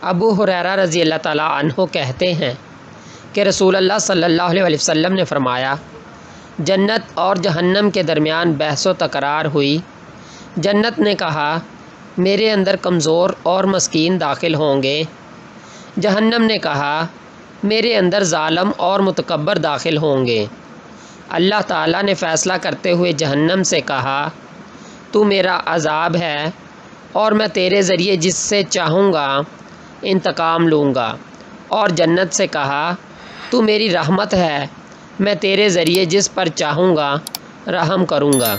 ابو ہریرہ رضی اللہ تعالیٰ عنہ کہتے ہیں کہ رسول اللہ صلی اللہ علیہ وسلم نے فرمایا، جنت اور جہنم کے درمیان بحث و تکرار ہوئی۔ جنت نے کہا، میرے اندر کمزور اور مسکین داخل ہوں گے۔ جہنم نے کہا، میرے اندر ظالم اور متکبر داخل ہوں گے۔ اللہ تعالیٰ نے فیصلہ کرتے ہوئے جہنم سے کہا، تو میرا عذاب ہے اور میں تیرے ذریعے جس سے چاہوں گا انتقام لوں گا، اور جنت سے کہا، تو میری رحمت ہے، میں تیرے ذریعے جس پر چاہوں گا رحم کروں گا۔